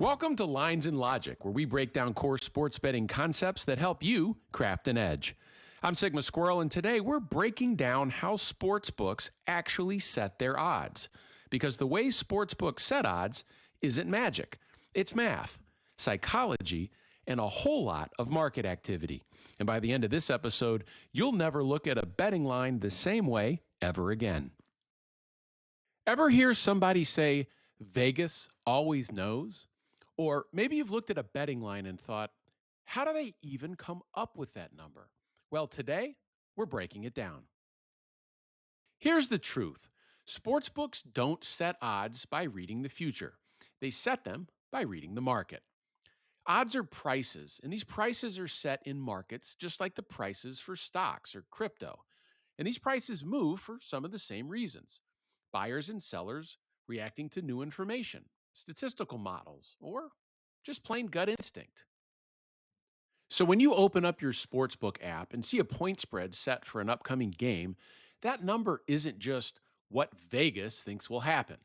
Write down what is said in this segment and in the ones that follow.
Welcome to Lines and Logic, where we break down core sports betting concepts that help you craft an edge. I'm Sigma Squirrel, and today we're breaking down how sportsbooks actually set their odds. Because the way sportsbooks set odds isn't magic, it's math, psychology, and a whole lot of market activity. And by the end of this episode, you'll never look at a betting line the same way ever again. Ever hear somebody say, Vegas always knows? Or maybe you've looked at a betting line and thought, how do they even come up with that number? Well, today, we're breaking it down. Here's the truth. Sportsbooks don't set odds by reading the future. They set them by reading the market. Odds are prices, and these prices are set in markets just like the prices for stocks or crypto. And these prices move for some of the same reasons. Buyers and sellers reacting to new information, statistical models, or just plain gut instinct. So when you open up your sportsbook app and see a point spread set for an upcoming game, that number isn't just what Vegas thinks will happen.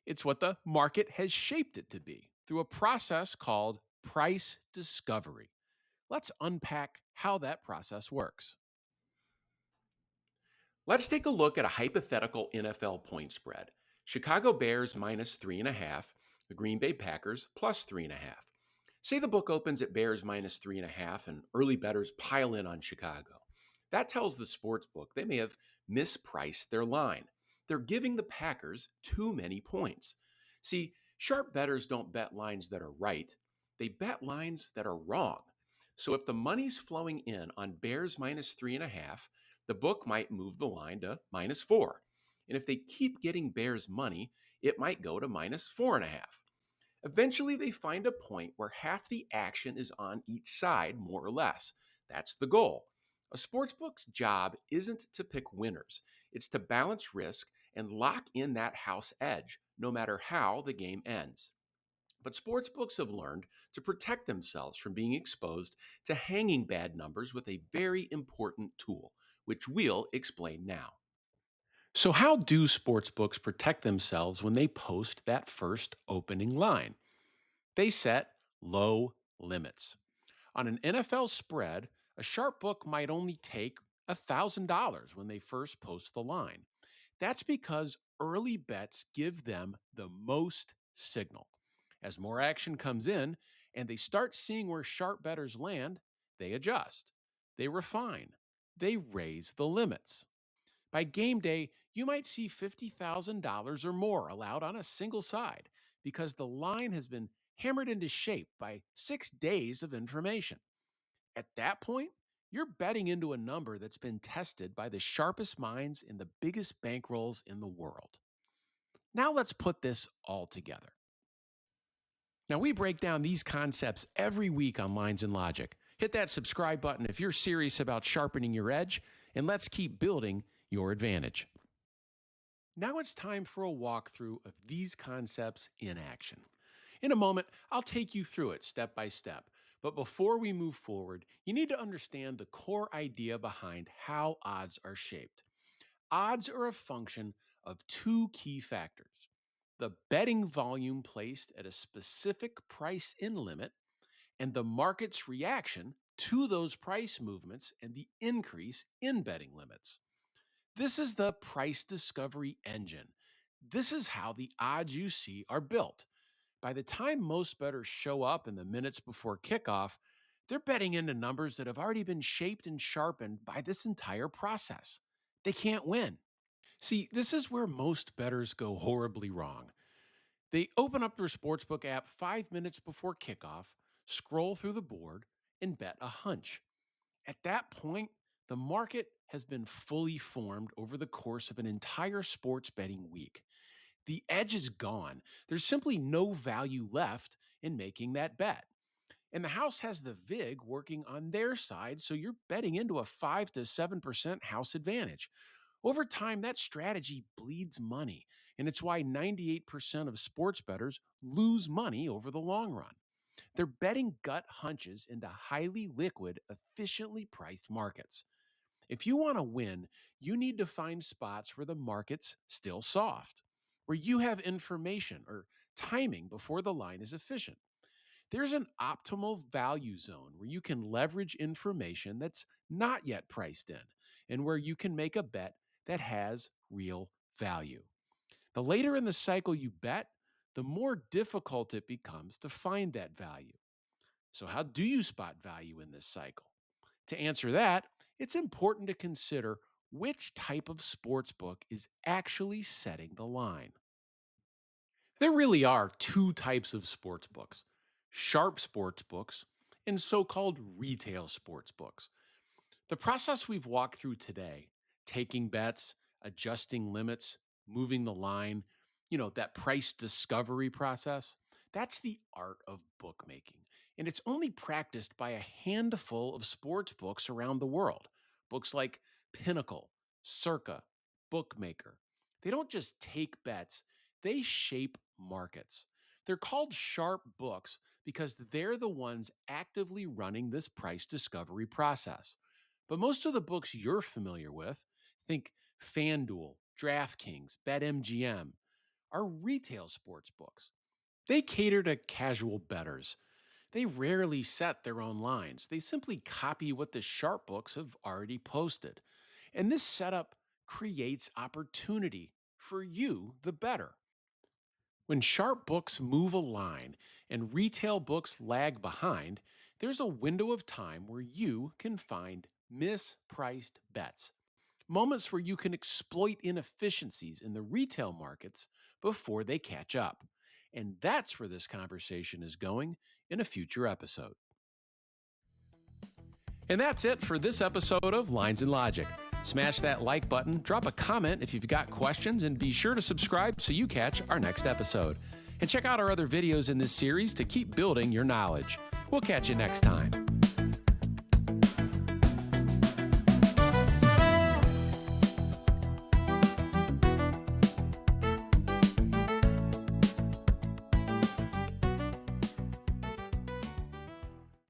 It's what the market has shaped it to be through a process called price discovery. Let's unpack how that process works. Let's take a look at a hypothetical NFL point spread. Chicago Bears minus 3.5, the Green Bay Packers plus 3.5. Say the book opens at Bears minus 3.5 and early bettors pile in on Chicago. That tells the sports book they may have mispriced their line. They're giving the Packers too many points. See, sharp bettors don't bet lines that are right, they bet lines that are wrong. So if the money's flowing in on Bears minus 3.5, the book might move the line to minus 4. And if they keep getting Bears money, it might go to minus 4.5. Eventually, they find a point where half the action is on each side, more or less. That's the goal. A sportsbook's job isn't to pick winners, it's to balance risk and lock in that house edge, no matter how the game ends. But sportsbooks have learned to protect themselves from being exposed to hanging bad numbers with a very important tool, which we'll explain now. So, how do sportsbooks protect themselves when they post that first opening line? They set low limits. On an NFL spread, a sharp book might only take $1,000 when they first post the line. That's because early bets give them the most signal. As more action comes in and they start seeing where sharp bettors land, they adjust, they refine, they raise the limits. By game day, you might see $50,000 or more allowed on a single side because the line has been hammered into shape by 6 days of information. At that point, you're betting into a number that's been tested by the sharpest minds in the biggest bankrolls in the world. Now let's put this all together. Now, we break down these concepts every week on Lines and Logic. Hit that subscribe button if you're serious about sharpening your edge, and let's keep building your advantage. Now it's time for a walkthrough of these concepts in action. In a moment, I'll take you through it step by step. But before we move forward, you need to understand the core idea behind how odds are shaped. Odds are a function of two key factors: the betting volume placed at a specific price in limit, and the market's reaction to those price movements and the increase in betting limits. This is the price discovery engine. This is how the odds you see are built. By the time most bettors show up in the minutes before kickoff, they're betting into numbers that have already been shaped and sharpened by this entire process. They can't win. See, this is where most bettors go horribly wrong. They open up their sportsbook app 5 minutes before kickoff, scroll through the board, and bet a hunch. At that point, the market has been fully formed over the course of an entire sports betting week. The edge is gone. There's simply no value left in making that bet. And the house has the VIG working on their side, so you're betting into a 5 to 7% house advantage. Over time, that strategy bleeds money, and it's why 98% of sports bettors lose money over the long run. They're betting gut hunches into highly liquid, efficiently priced markets. If you want to win, you need to find spots where the market's still soft, where you have information or timing before the line is efficient. there's an optimal value zone where you can leverage information that's not yet priced in and where you can make a bet that has real value. The later in the cycle you bet, the more difficult it becomes to find that value. So, how do you spot value in this cycle? To answer that, it's important to consider which type of sports book is actually setting the line. There really are two types of sports books: sharp sports books and so called retail sports books. The process we've walked through today, taking bets, adjusting limits, moving the line, that price discovery process, that's the art of bookmaking. And it's only practiced by a handful of sports books around the world. Books like Pinnacle, Circa, Bookmaker. They don't just take bets, they shape markets. They're called sharp books because they're the ones actively running this price discovery process. But most of the books you're familiar with, think FanDuel, DraftKings, BetMGM, are retail sports books. They cater to casual bettors. They rarely set their own lines. They simply copy what the sharp books have already posted. And this setup creates opportunity for you, the bettor. When sharp books move a line and retail books lag behind, there's a window of time where you can find mispriced bets, moments where you can exploit inefficiencies in the retail markets before they catch up. And that's where this conversation is going in a future episode. And that's it for this episode of Lines and Logic. Smash that like button, drop a comment if you've got questions, and be sure to subscribe so you catch our next episode. And check out our other videos in this series to keep building your knowledge. We'll catch you next time.